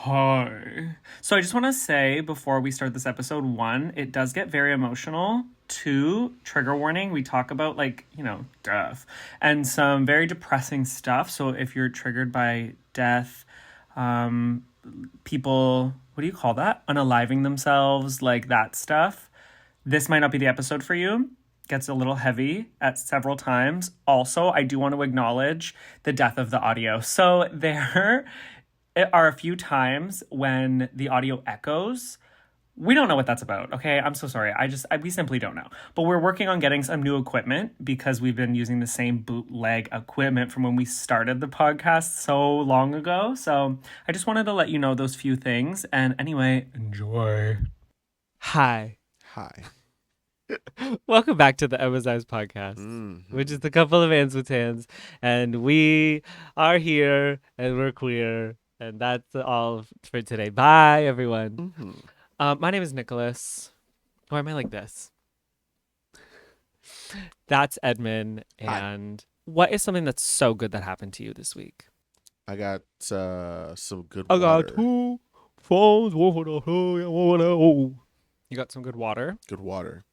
Hi. So I just want to say before we start this episode, one, it does get very emotional. Two, trigger warning, we talk about death and some very depressing stuff. So if you're triggered by death, um, people, what do you call that? Unaliving themselves, like that stuff. This might not be the episode for you. Gets a little heavy at several times. Also, I do want to acknowledge the death of the audio. So there are a few times when the audio echoes. We don't know what that's about. Okay, I'm so sorry. We simply don't know. But we're working on getting some new equipment because we've been using the same bootleg equipment from when we started the podcast so long ago. So I just wanted to let you know those few things. And anyway, enjoy. Hi. Hi. Welcome back to the Emmizzie podcast, which is the couple of hands with hands. And we are here and we're queer. And that's all for today. Bye, everyone. My name is Nicholas. Why am I like this? That's Edmund. And what is something that's so good that happened to you this week? I got some good I water. got 2 phones. You got some good water? Good water.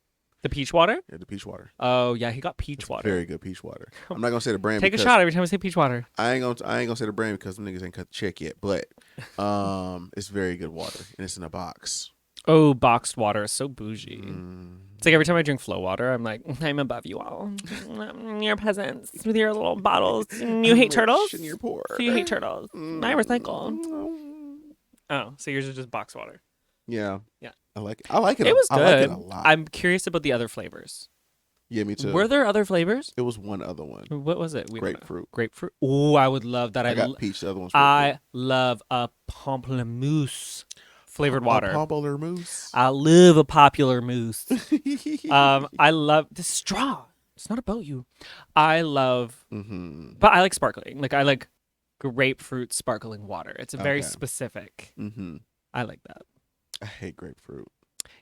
The peach water? Yeah, the peach water. Oh, yeah, he got peach It's water. very good peach water. I'm not gonna say the brand. Take a shot every time I say peach water. I ain't gonna say the brand because them niggas ain't cut the check yet. But it's very good water and it's in a box. Oh, boxed water is so bougie. It's like every time I drink Flow water, I'm like, I'm above you all. You're peasants with your little bottles. You hate turtles? And you're poor. So you hate turtles. I recycle. Oh, so yours is just boxed water. Yeah. Yeah. I like it. I like it. It was good. I like it a lot. I'm curious about the other flavors. Yeah, me too. Were there other flavors? It was one other one. What was it? Grapefruit. Grapefruit. Oh, I would love that. I got peach. The other one's I love a pamplemousse flavored water. Popular mousse. I love a popular mousse. I love the straw. It's not about you. I love, but I like sparkling. Like I like grapefruit sparkling water. It's very specific. I like that. I hate grapefruit.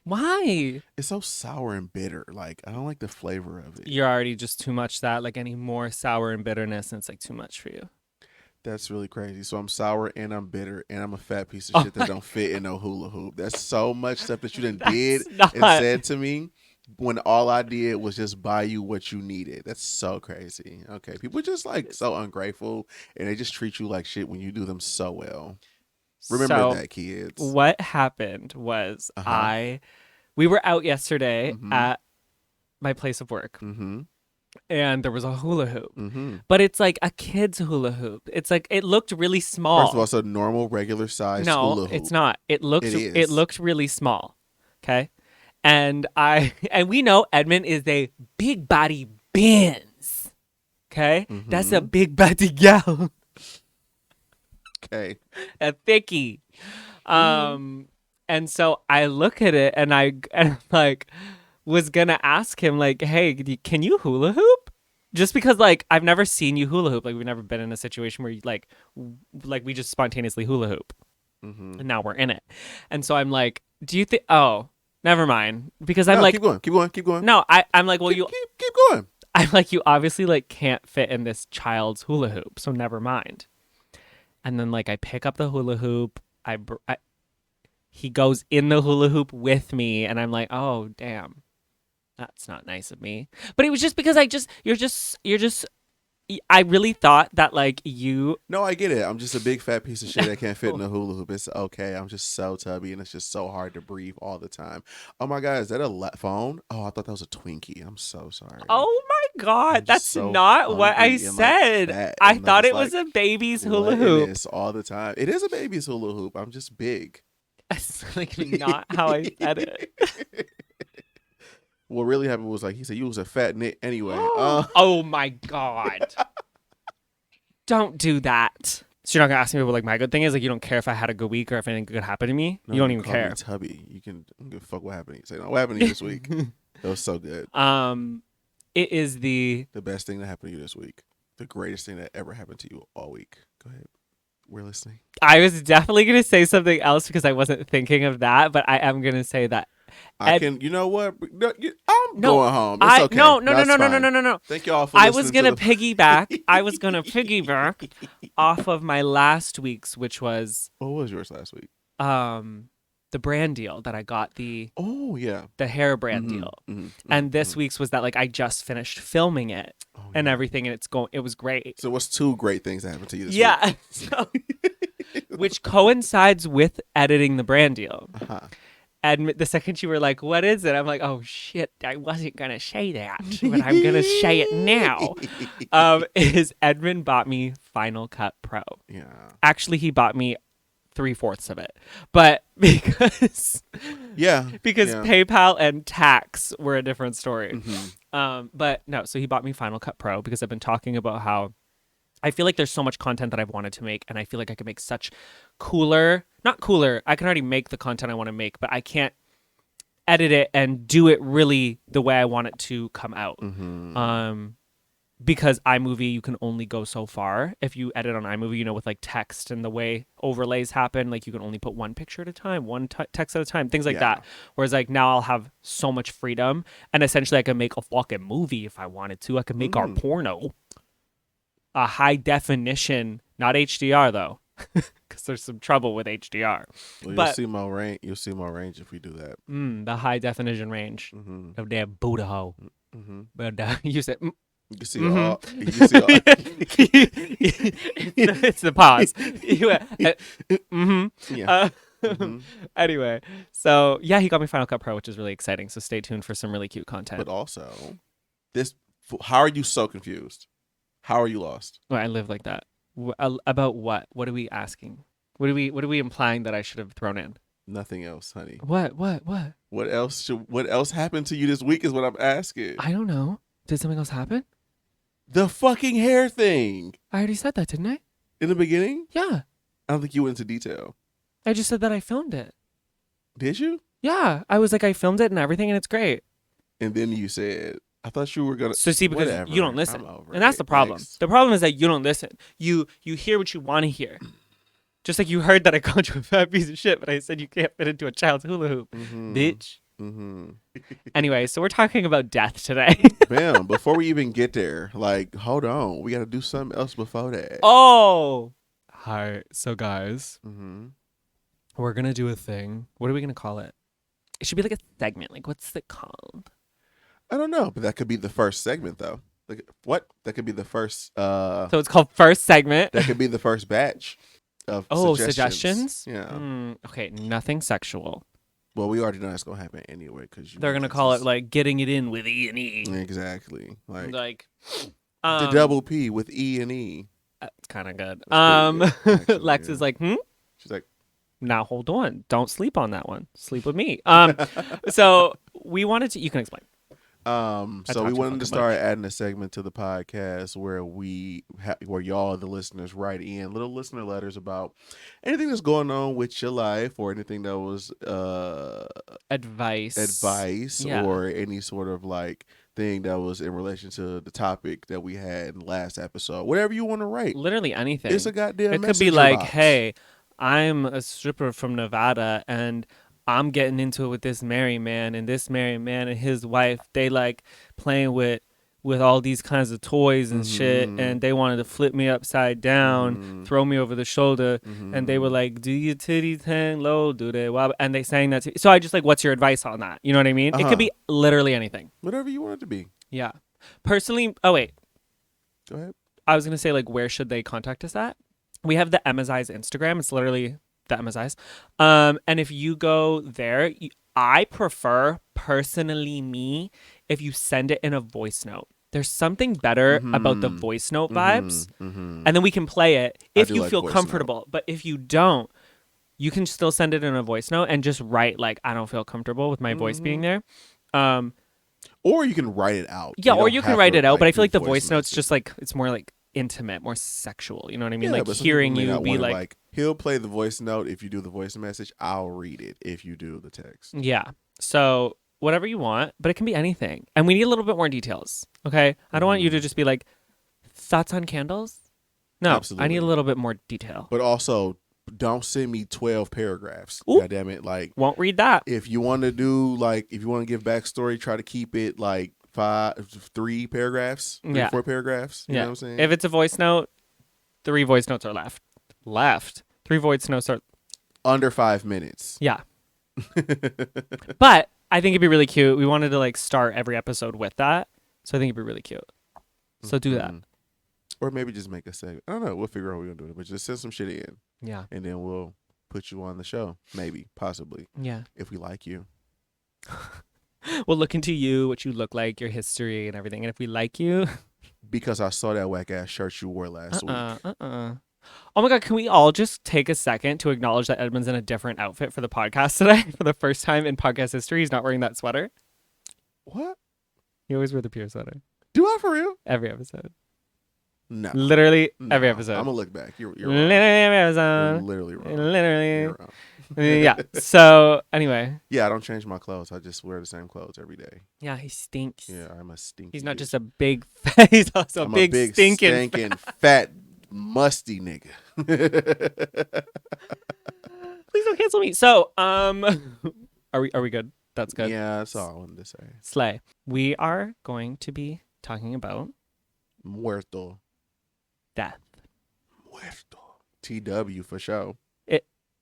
Why? It's so sour and bitter. Like I don't like the flavor of it. You're already just too much that. Like any more sour and bitterness, and it's like too much for you. That's really crazy. So I'm sour and I'm bitter and I'm a fat piece of shit that don't fit in no hula hoop. That's so much stuff that you done did and said to me when all I did was just buy you what you needed. That's so crazy. Okay. People just like so ungrateful and they just treat you like shit when you do them so well. Remember that, kids. What happened was we were out yesterday at my place of work. And there was a hula hoop. But it's like a kid's hula hoop. It's like it looked really small. First of all, it's a normal, regular size hula hoop. No, it's not. It looked really small. Okay? And we know Edmund is a big body Benz. Okay? That's a big body gal. Okay. A thickie. And so I look at it and I'm like was gonna ask him like, hey, can you hula hoop? Just because like I've never seen you hula hoop. Like we've never been in a situation where you like we just spontaneously hula hoop. And now we're in it. And so I'm like, do you think never mind. Because I'm like keep going. No, I'm like, well keep going. I'm like, you obviously like can't fit in this child's hula hoop, so never mind. And then like I pick up the hula hoop, he goes in the hula hoop with me, and I'm like, oh damn, that's not nice of me. But it was just because I really thought that like you. No, I get it. I'm just a big fat piece of shit that can't fit in a hula hoop. It's okay. I'm just so tubby, and it's just so hard to breathe all the time. Oh my god, is that a phone? Oh, I thought that was a Twinkie. I'm so sorry. Oh my god, that's so not what I said. Like I thought it was a baby's hula hoop. It's all the time. It is a baby's hula hoop. I'm just big. That's like not how I said it. What really happened was like he said you was a fat nit anyway. Oh my god. Don't do that. So you're not gonna ask me what like my good thing is? Like you don't care if I had a good week or if anything good happened to me? No, you don't even care. Me tubby. You can give a fuck what happened to you. Say no, what happened to you this week? That was so good. It is the best thing that happened to you this week. The greatest thing that ever happened to you all week. Go ahead. We're listening. I was definitely gonna say something else because I wasn't thinking of that, but I am gonna say that I can. You know what? No, I'm No, going home. It's okay. No. That's fine. No. Thank y'all for I listening. was gonna piggyback. I was gonna piggyback off of my last week's, which was What was yours last week? the brand deal that I got, the hair brand deal. And this week's was that like I just finished filming it and everything, and it was great. So what's two great things that happened to you this week? So, which coincides with editing the brand deal. And the second you were like, what is it? I'm like, oh shit, I wasn't gonna say that, but I'm gonna say it now. Is Edmund bought me Final Cut Pro. Yeah. Actually, he bought me 3/4 of it, but because PayPal and tax were a different story. But no, so he bought me Final Cut Pro because I've been talking about how I feel like there's so much content that I've wanted to make, and I feel like I could make such not cooler. I can already make the content I want to make, but I can't edit it and do it really the way I want it to come out. Because iMovie, you can only go so far. If you edit on iMovie, with like text and the way overlays happen, like you can only put one picture at a time, one text at a time, things like that. Whereas like now I'll have so much freedom, and essentially I can make a fucking movie if I wanted to. I can make our porno a high definition, not HDR though, because there's some trouble with HDR. Well, but you'll see more range. You'll see more range if we do that. The high definition range of damn Buddha hole. But you said. You can see all. You can see all. It's the pause. Anyway, so yeah, he got me Final Cut Pro, which is really exciting. So stay tuned for some really cute content. But also, how are you so confused? How are you lost? Well, I live like that. About what? What are we asking? What are we implying that I should have thrown in? Nothing else, honey. What? What else happened to you this week is what I'm asking. I don't know. Did something else happen? The fucking hair thing. I already said that, didn't I? In the beginning? Yeah. I don't think you went into detail. I just said that I filmed it. Did you? Yeah. I was like, I filmed it and everything, and it's great. And then you said, I thought you were going to. So see, because you don't listen. And that's the problem. Next. The problem is that you don't listen. You hear what you want to hear. Just like you heard that I called you a fat piece of shit, but I said you can't fit into a child's hula hoop. Bitch. Anyway, so we're talking about death today. Bam, before we even get there, like, hold on. We got to do something else before that. Oh. Hi. So, guys, we're going to do a thing. What are we going to call it? It should be like a segment. Like, what's it called? I don't know, but that could be the first segment, though. Like, what? That could be the first. So it's called first segment. That could be the first batch of suggestions? Yeah. Okay, nothing sexual. Well, we already know that's gonna happen anyway because they're gonna call it like getting it in with E and E. Exactly, like the double P with E and E. That's kind of good. Actually, Lex is like, She's like, now hold on, don't sleep on that one. Sleep with me. So we wanted to. You can explain. So we wanted to start adding a segment to the podcast where where y'all, the listeners, write in little listener letters about anything that's going on with your life or anything that was advice or any sort of like thing that was in relation to the topic that we had in the last episode. Whatever you want to write. Literally anything. It's a goddamn It could be like, hey, I'm a stripper from Nevada and I'm getting into it with this married man, and this married man and his wife, they like playing with all these kinds of toys and shit, and they wanted to flip me upside down, throw me over the shoulder, and they were like, do your titties hang low, do they wobble? And they sang that to me. So I just like, what's your advice on that? You know what I mean? It could be literally anything. Whatever you want it to be. Yeah. Personally, oh wait. Go ahead. I was going to say like, where should they contact us at? We have the Emmizzie Instagram. It's literally the Emmizzie. And if you go there, I prefer personally if you send it in a voice note. There's something better about the voice note vibes. And then we can play it if you feel comfortable. But if you don't, you can still send it in a voice note and just write like, I don't feel comfortable with my voice being there. Or you can write it out. Yeah, or you can write it out. But I feel like the voice note's just like, it's more like intimate, more sexual. You know what I mean? Yeah, like hearing you be like, he'll play the voice note if you do the voice message. I'll read it if you do the text. Yeah. So whatever you want, but it can be anything. And we need a little bit more details. Okay. I don't want you to just be like, thoughts on candles? No, absolutely. I need a little bit more detail. But also don't send me 12 paragraphs. Ooh. God damn it. Like, Won't read that. if you want to give backstory, try to keep it like 3 paragraphs, 4 paragraphs. You know what I'm saying? If it's a voice note, 3 voice notes are left. 3 voice notes are under 5 minutes. Yeah. But I think it'd be really cute. We wanted to like start every episode with that. So I think it'd be really cute. So do that. Or maybe just make a segment. I don't know. We'll figure out how we're going to do it. But just send some shit in. Yeah. And then we'll put you on the show. Maybe. Possibly. Yeah. If we like you. We'll look into you, what you look like, your history and everything. And if we like you. Because I saw that whack ass shirt you wore last week. Oh my God, can we all just take a second to acknowledge that Edmund's in a different outfit for the podcast today? For the first time in podcast history, he's not wearing that sweater. What? You always wear the pure sweater. Do I for real? Every episode. No. Literally every episode. I'm going to look back. You're wrong. Literally every episode. You're literally wrong. Literally. You're wrong. Yeah. So, anyway. Yeah, I don't change my clothes. I just wear the same clothes every day. Yeah, he stinks. Yeah, I'm a stinky. He's not bitch. just a big he's also I'm a big stinking fat musty nigga. Please don't cancel me. So, are we good? That's good. Yeah, that's all I wanted to say. Slay. We are going to be talking about Muerto. death. TW for sure.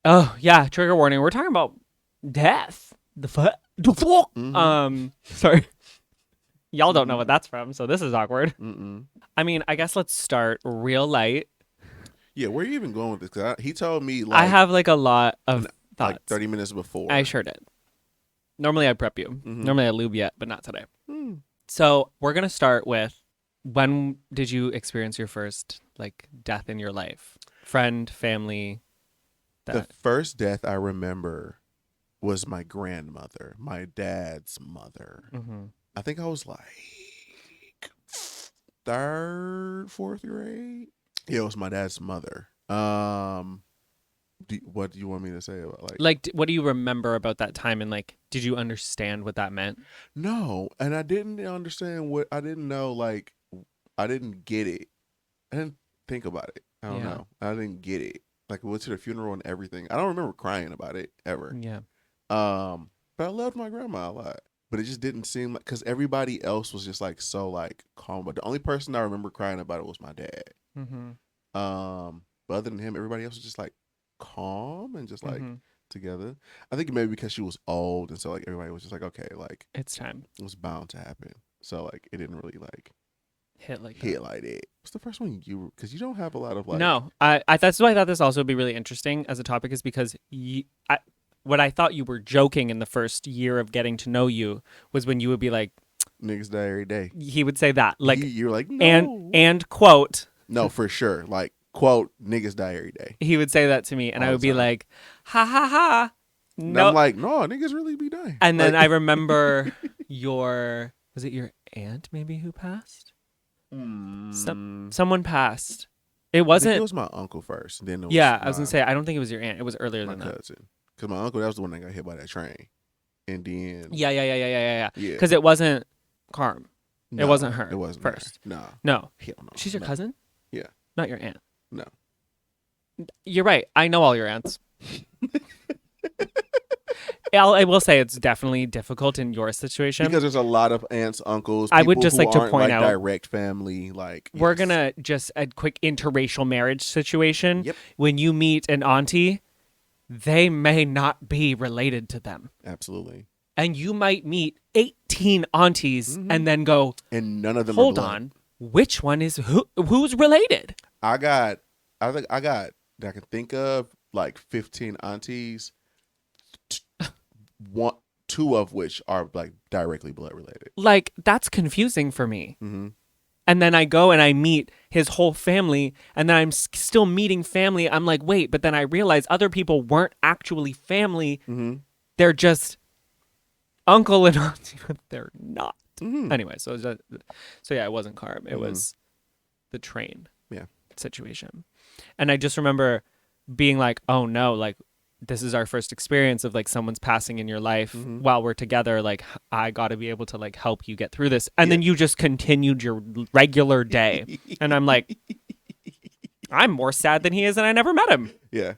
Oh, yeah, trigger warning. We're talking about death. The fuck? Sorry. Y'all don't know what that's from, so this is awkward. I mean, I guess let's start real light. Yeah, where are you even going with this? 'Cause he told me like I have like a lot of thoughts. like 30 minutes before. I sure did. Normally I prep you. Normally I lube yet, but not today. So we're going to start with, when did you experience your first like death in your life? Friend, family? The first death I remember was my grandmother, my dad's mother. I think I was like 3rd, 4th grade. Yeah, it was my dad's mother. What do you want me to say about what do you remember about that time, and like did you understand what that meant? No, and I didn't understand what I didn't know. Like, I didn't get it. I didn't think about it. I don't know. I didn't get it. Like, we went to the funeral and everything. I don't remember crying about it ever. Yeah. But I loved my grandma a lot. But it just didn't seem like, because everybody else was just like so like calm. But the only person I remember crying about it was my dad. But other than him, everybody else was just like calm and just like together. I think maybe because she was old, and so like everybody was just like, okay, like it's time. It was bound to happen. So like it didn't really like hit like that. What's the first one because you don't have a lot of like. No, I that's why I thought this also would be really interesting as a topic, is because what I thought you were joking in the first year of getting to know you was when you would be like, niggas die every day. He would say that, like, you're like, no. and quote, no, for sure, like, quote, niggas die every day. He would say that to me, and I would be like, ha ha ha. No, I'm like, no, niggas really be dying. And then I remember was it your aunt maybe who passed? Someone passed. It wasn't. It was my uncle first. Then it was I was gonna say, I don't think it was your aunt. It was earlier than my cousin. Because my uncle, that was the one that got hit by that train. And then yeah. Because it wasn't Carm. No, it wasn't her. It wasn't first. Her. No. Hell no. She's your cousin? Yeah. Not your aunt. No. You're right. I know all your aunts. I will say it's definitely difficult in your situation because there's a lot of aunts, uncles. I would just like to point out direct family. Like, we're gonna just a quick interracial marriage situation. Yep. When you meet an auntie, they may not be related to them. Absolutely. And you might meet 18 aunties and then go, and none of them. Hold on, which one is who's related? I can think of like 15 aunties. 2 of which are like directly blood related. Like, that's confusing for me. And then I go and I meet his whole family, and then I'm still meeting family. I'm like, wait, but then I realize other people weren't actually family. They're just uncle and auntie, but they're not. Anyway, so yeah, it wasn't Carb. It was the train situation. And I just remember being like, oh no, like, this is our first experience of like someone's passing in your life while we're together. Like, I got to be able to like help you get through this. And then you just continued your regular day. And I'm like, I'm more sad than he is, and I never met him. Yeah.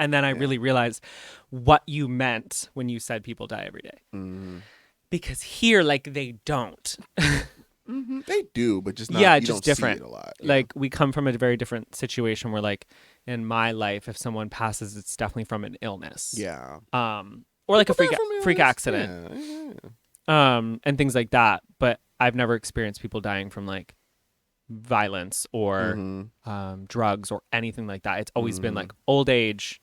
And then I really realized what you meant when you said people die every day. Mm-hmm. Because here, like, they don't. Mm-hmm. They do, but just not. Yeah, You just don't different. see it a lot. Like, we come from a very different situation where, like, in my life, if someone passes, it's definitely from an illness. Yeah. Or like a People die freak from illness. accident. Yeah. And things like that. But I've never experienced people dying from, like, violence or drugs or anything like that. It's always been like old age,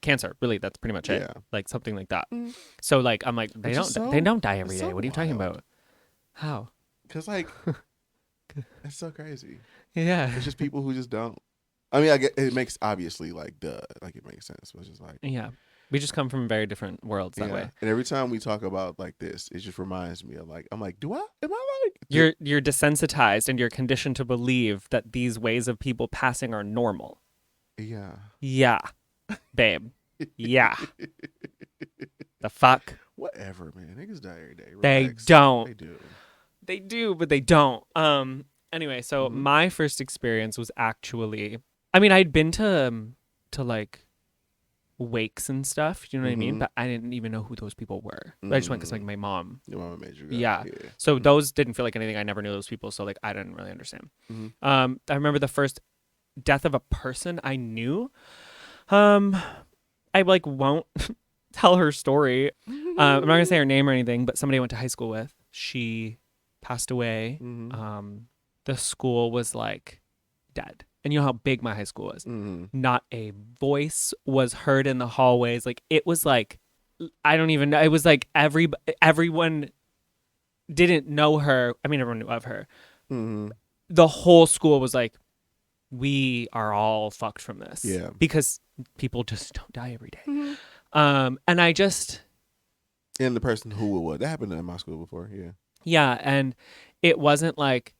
cancer. Really, that's pretty much it. Yeah. Like something like that. So like I'm like they don't die every day. so What are you talking wild. about? How? Because like it's so crazy. Yeah. It's just people who just don't. I mean, I get it makes obviously like it makes sense. But it's just like Yeah. We just come from very different worlds that way. And every time we talk about like this, it just reminds me of like am I like You're desensitized and you're conditioned to believe that these ways of people passing are normal. Yeah. Yeah. Babe. Yeah. The fuck? Whatever, man. Niggas die every day. They Relax. don't. They do. They do, but they don't. Anyway, so my first experience was actually, I mean, I'd been to like wakes and stuff, you know what I mean? But I didn't even know who those people were. I just went because like my mom. Your mama made you go. Yeah. So those didn't feel like anything. I never knew those people, so like I didn't really understand. I remember the first death of a person I knew. I like won't tell her story. I'm not gonna say her name or anything, but somebody I went to high school with. She passed away. The school was like dead. And you know how big my high school was. Not a voice was heard in the hallways. Like it was like, I don't even know. It was like everyone didn't know her. I mean, everyone knew of her. The whole school was like, we are all fucked from this. Yeah. Because people just don't die every day. And I just... And the person who it was. That happened in my school before, yeah. Yeah, and it wasn't like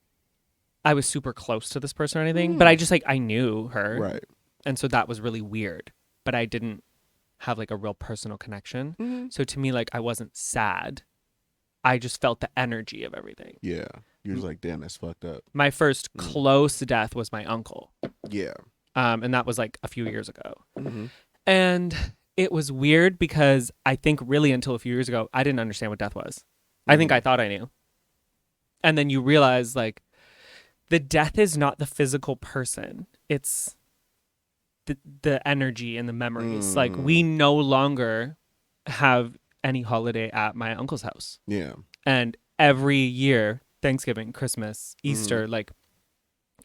I was super close to this person or anything, but I just like, I knew her. Right. And so that was really weird. But I didn't have like a real personal connection. So to me, like I wasn't sad. I just felt the energy of everything. Yeah. You're just like, damn, that's fucked up. My first close death was my uncle. Yeah. And that was like a few years ago. And it was weird because I think really until a few years ago, I didn't understand what death was. I think I thought I knew. And then you realize like the death is not the physical person. It's the energy and the memories. Like we no longer have any holiday at my uncle's house. Yeah. And every year, Thanksgiving, Christmas, Easter, like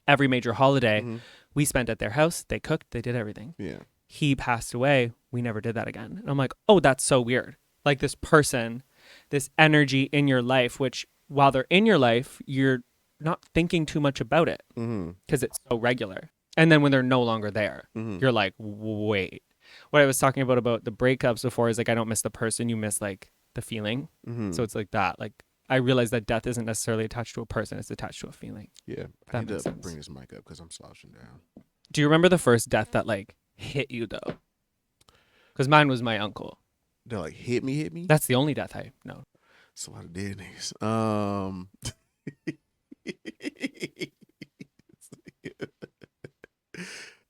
every major holiday, we spent at their house. They cooked, they did everything. Yeah. He passed away. We never did that again. And I'm like, oh, that's so weird. Like this person, this energy in your life, which while they're in your life, you're not thinking too much about it because it's so regular. And then when they're no longer there, you're like, wait. What I was talking about the breakups before is like, I don't miss the person. You miss like the feeling. So it's like that. Like I realize that death isn't necessarily attached to a person. It's attached to a feeling. Yeah. That I need makes to sense. bring this mic up because I'm slouching down. Do you remember the first death that like hit you though? Because mine was my uncle. They're like, hit me? That's the only death I know. It's a lot of dead niggas.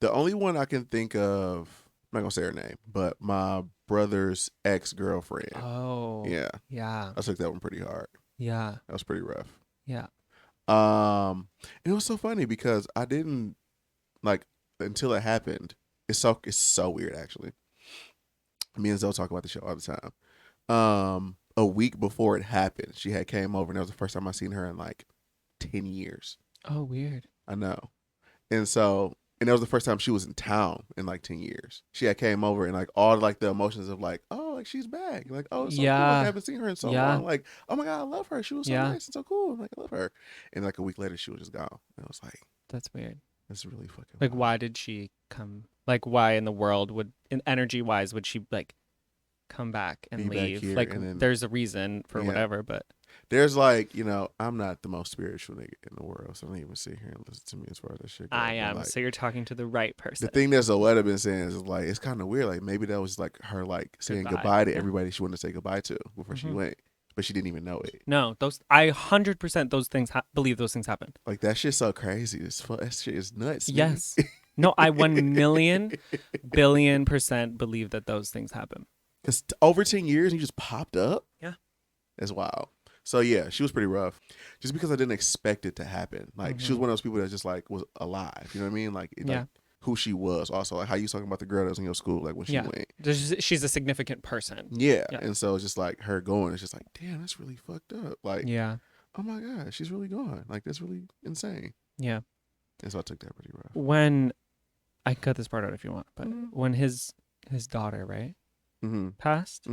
The only one I can think of, I'm not gonna say her name, but my brother's ex-girlfriend. Oh. Yeah. Yeah. I took that one pretty hard. Yeah. That was pretty rough. Yeah. And it was so funny because I didn't like until it happened. It's so weird actually. Me and Zoe talk about the show all the time. A week before it happened, she had came over and that was the first time I seen her in like 10 years. Oh, weird. I know. And that was the first time she was in town in like 10 years. She had came over and like all like the emotions of like, oh, like she's back. Like, oh, it's so cool. Like, I haven't seen her in so long. Like, oh my God, I love her. She was so nice and so cool. I'm like, I love her. And like a week later, she was just gone. And I was like, that's weird. That's really fucking like, wild. why did she come? Like, why in the world in energy wise, would she like come back and leave? Like, then, there's a reason for whatever, but there's like, I'm not the most spiritual nigga in the world, so don't even sit here and listen to me as far as that shit goes. I am, like, so you're talking to the right person. The thing that Zoetta been saying is like, it's kind of weird. Like maybe that was like her like saying goodbye to everybody she wanted to say goodbye to before she went, but she didn't even know it. No, I 100% those things believe those things happened. Like that shit's so crazy. That shit is nuts. Yes. No, I 1,000,000,000,000,000% believe that those things happen. Because over 10 years, you just popped up? Yeah. That's wild. So, yeah, she was pretty rough. Just because I didn't expect it to happen. Like, she was one of those people that just, like, was alive. You know what I mean? Like, like who she was. Also, like, how you talking about the girl that was in your school, like, when she went. She's a significant person. Yeah. And so, it's just, like, her going, it's just like, damn, that's really fucked up. Like, yeah. Oh, my God, she's really gone. Like, that's really insane. Yeah. And so, I took that pretty rough. When, I cut this part out if you want, but when his daughter, right, passed,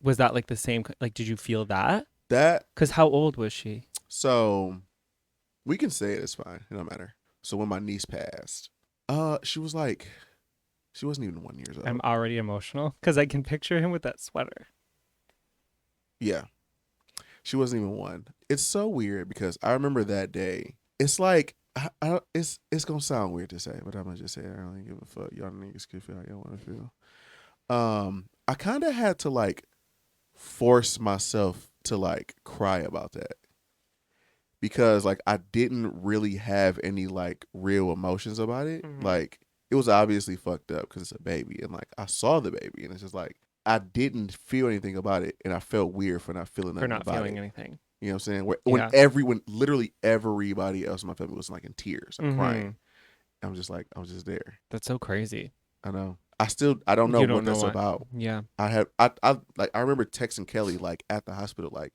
was that, like, the same, like, did you feel that? Because how old was she? So, we can say it. It's fine. It don't matter. So when my niece passed, she was like, she wasn't even 1 year old. I'm already emotional because I can picture him with that sweater. Yeah, she wasn't even one. It's so weird because I remember that day. It's like it's gonna sound weird to say, but I'm gonna just say I don't really give a fuck. Y'all niggas can feel how y'all want to feel. I kind of had to like force myself to like cry about that. Because like I didn't really have any like real emotions about it. Like it was obviously fucked up because it's a baby, and like I saw the baby, and it's just like I didn't feel anything about it, and I felt weird for not feeling nothing about it. Anything. You know what I'm saying? When literally everybody else in my family was like in tears, like crying. I was just there. That's so crazy. I know. I don't know what that's about. Yeah. I remember texting Kelly like at the hospital like.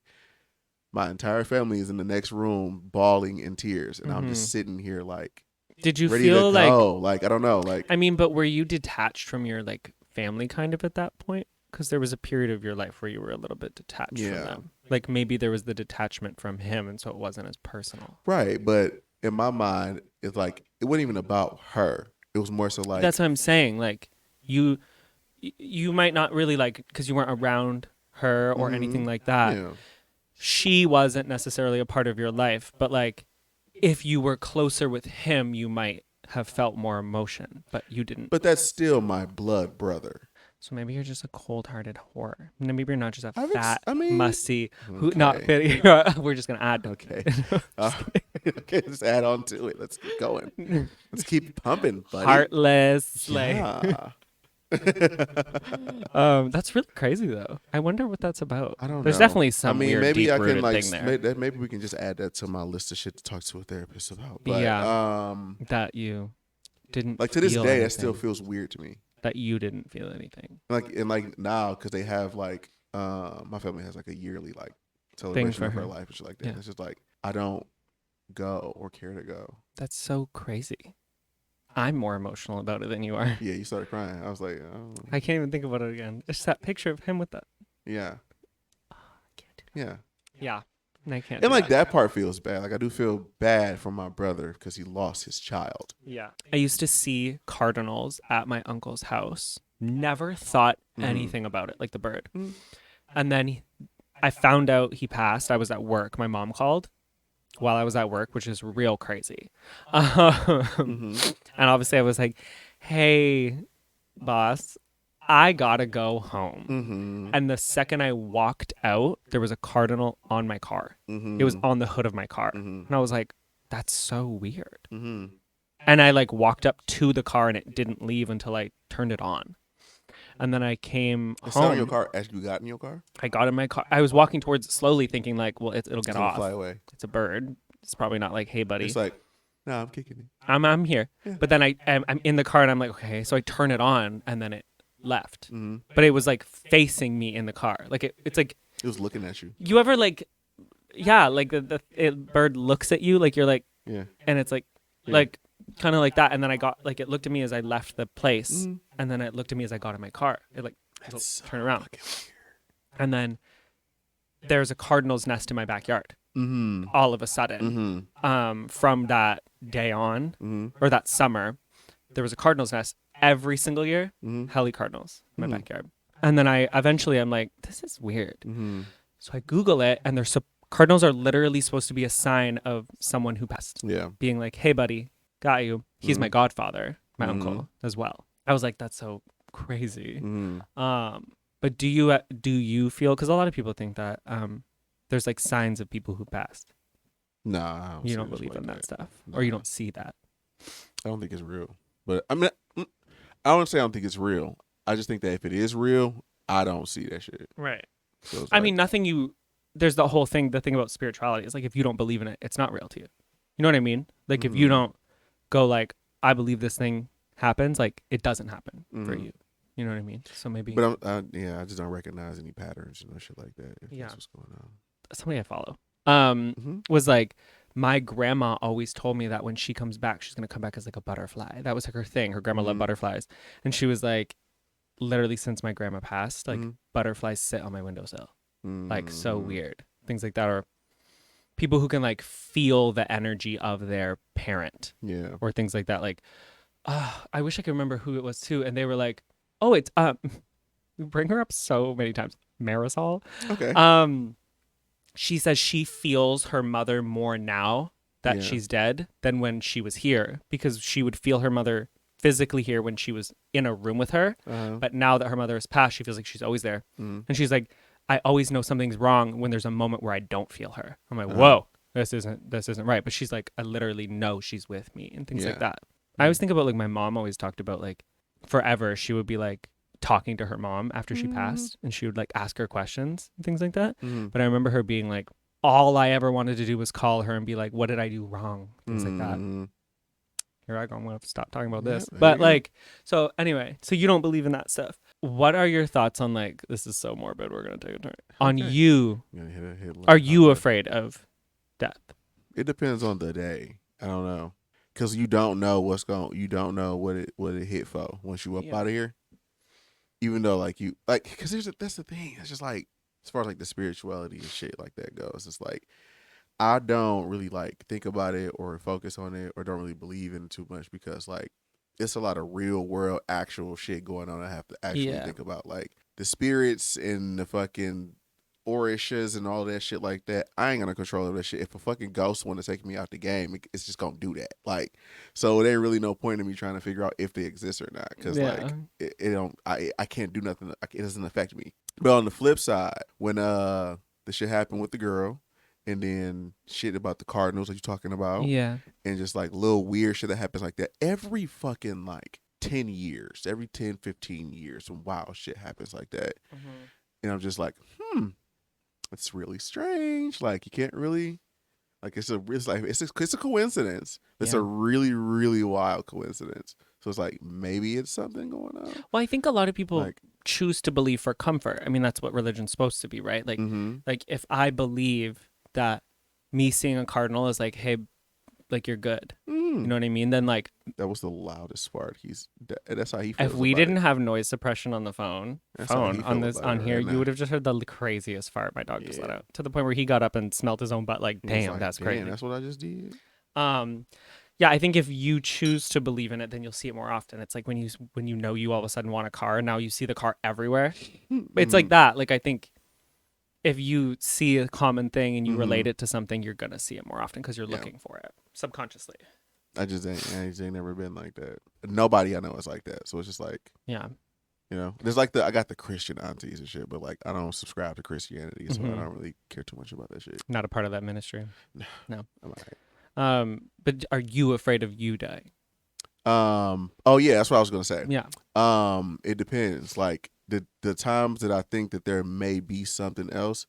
My entire family is in the next room bawling in tears, and I'm just sitting here like, did you ready feel to go. Like I don't know, like I mean, but were you detached from your like family kind of at that point? Because there was a period of your life where you were a little bit detached from them. Like maybe there was the detachment from him, and so it wasn't as personal. Right, but in my mind, it's like it wasn't even about her. It was more so like that's what I'm saying. Like you might not really like because you weren't around her or anything like that. Yeah. She wasn't necessarily a part of your life, but like if you were closer with him, you might have felt more emotion, but you didn't. But that's still my blood brother. So maybe you're just a cold-hearted whore. Maybe you're not just a fat, musty, not fit. We're just gonna add. Okay. Okay, let's add on to it. Let's keep going. Let's keep pumping, buddy. Heartless. Yeah. That's really crazy though. I wonder what that's about. I don't know. There's definitely some maybe weird I can deep-rooted like thing there. maybe we can just add that to my list of shit to talk to a therapist about. But, that you didn't like to this feel day anything. that still feels weird to me. That you didn't feel anything. Like now because they have like my family has like a yearly like celebration of her life and shit like that. Yeah. It's just like I don't go or care to go. That's so crazy. I'm more emotional about it than you are. Yeah, you started crying. I was like, oh. I can't even think about it again. It's that picture of him with that. Yeah. Oh, I can't do that. Yeah. Yeah. And I can't. And like that part feels bad. Like I do feel bad for my brother because he lost his child. Yeah. I used to see cardinals at my uncle's house. Never thought anything about it, like the bird. And then I found out he passed. I was at work. My mom called while I was at work, which is real crazy. And obviously I was like, hey, boss, I gotta go home. And the second I walked out, there was a cardinal on my car. It was on the hood of my car. And I was like, that's so weird. And I like walked up to the car and it didn't leave until I turned it on. And then I came home. In your car as you got in your car? I got in my car. I was walking towards it slowly thinking like, well, it'll get off. Fly away. It's a bird. It's probably not like, hey, buddy. It's like, no, I'm kicking it. I'm here. Yeah. But then I'm in the car and I'm like, okay. So I turn it on and then it left. But it was like facing me in the car. Like it's like. It was looking at you. You ever like, yeah, like the bird looks at you like you're like, yeah. And it's like, like. Kind of like that, and then I got like it looked at me as I left the place, and then it looked at me as I got in my car. It like turned around, and then there's a cardinal's nest in my backyard. All of a sudden, from that day on, or that summer, there was a cardinal's nest every single year. Heli cardinals in my backyard, and then I'm like, this is weird. So I Google it, and cardinals are literally supposed to be a sign of someone who passed. Yeah, being like, hey, buddy. Got you. He's my godfather, my uncle as well. I was like, that's so crazy. But do you feel? Because a lot of people think that there's like signs of people who passed. Nah, you don't believe in that stuff, or you don't see that. I don't think it's real. But I mean, I don't say I don't think it's real. I just think that if it is real, I don't see that shit. Right. So I mean, there's the whole thing, the thing about spirituality is like, if you don't believe in it, it's not real to you. You know what I mean? Like, if you don't go like, I believe this thing happens, like, it doesn't happen for you. You know what I mean? So maybe. But I just don't recognize any patterns, shit like that. If that's what's going on. Somebody I follow was like, my grandma always told me that when she comes back, she's going to come back as like a butterfly. That was like her thing. Her grandma loved butterflies. And she was like, literally since my grandma passed, like butterflies sit on my windowsill. Like, so weird. Things like that. Or people who can like feel the energy of their parent. Yeah. Or things like that. Like, I wish I could remember who it was too. And they were like, oh, it's, we bring her up so many times. Marisol. Okay. She says she feels her mother more now that she's dead than when she was here, because she would feel her mother physically here when she was in a room with her. But now that her mother has passed, she feels like she's always there. And she's like, I always know something's wrong when there's a moment where I don't feel her. I'm like, whoa, this isn't right. But she's like, I literally know she's with me and things like that. I always think about like my mom always talked about like forever. She would be like talking to her mom after she passed, and she would like ask her questions and things like that. But I remember her being like, all I ever wanted to do was call her and be like, what did I do wrong? Things like that. Here I go. I'm going to have to stop talking about this. But like, so anyway, so you don't believe in that stuff. What are your thoughts on like, this is so morbid, we're going to take a turn. On you, are you afraid of death? It depends on the day. I don't know. Because you don't know you don't know what it hit for once you up out of here. Even though like you, like, because that's the thing. It's just like, as far as like the spirituality and shit like that goes, it's like, I don't really like think about it or focus on it or don't really believe in it too much, because like it's a lot of real world actual shit going on. I have to actually think about, like the spirits and the fucking orishas and all that shit like that. I ain't gonna control that shit. If a fucking ghost want to take me out the game, it's just gonna do that. Like, so there ain't really no point in me trying to figure out if they exist or not, because like it don't. I can't do nothing. It doesn't affect me. But on the flip side, when the shit happened with the girl, and then shit about the Cardinals that you're talking about, and just like little weird shit that happens like that every fucking like 10 years, every 10, 15 years, some wild shit happens like that. And I'm just like, it's really strange. Like, you can't really, like, it's a coincidence. It's a really, really wild coincidence. So it's like, maybe it's something going on. Well, I think a lot of people choose to believe for comfort. I mean, that's what religion's supposed to be, right? Like, like if I believe that me seeing a cardinal is like, hey, like, you're good. You know what I mean? Then like, that was the loudest fart. That's how he feels. If we didn't have noise suppression on the phone on here, you would have just heard the craziest fart my dog just let out, to the point where he got up and smelled his own butt. Like, damn, that's crazy. That's what I just did. Yeah, I think if you choose to believe in it, then you'll see it more often. It's like when you know you all of a sudden want a car, and now you see the car everywhere. It's like that. Like, I think if you see a common thing and you relate it to something, you're gonna see it more often because you're looking for it subconsciously. I just ain't never been like that. Nobody I know is like that. So it's just like, you know, there's like I got the Christian aunties and shit, but like I don't subscribe to Christianity, so I don't really care too much about that shit. Not a part of that ministry. No. I'm all right. But are you afraid of you dying? Oh yeah, that's what I was gonna say. Yeah. It depends. Like the times that I think that there may be something else,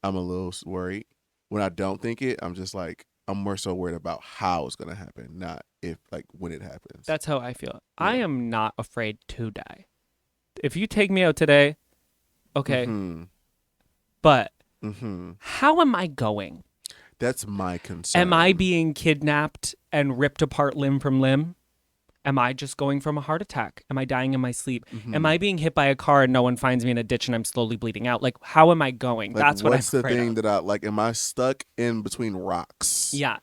I'm a little worried. When I don't think it, I'm just like, I'm more so worried about how it's gonna happen, not if, like, when it happens. That's how I feel. Yeah. I am not afraid to die. If you take me out today, okay. But how am I going? That's my concern. Am I being kidnapped and ripped apart limb from limb? Am I just going from a heart attack? Am I dying in my sleep? Am I being hit by a car and no one finds me in a ditch and I'm slowly bleeding out? Like, how am I going? Like, that's what I'm afraid of. What's the thing that I like? Am I stuck in between rocks? Yeah.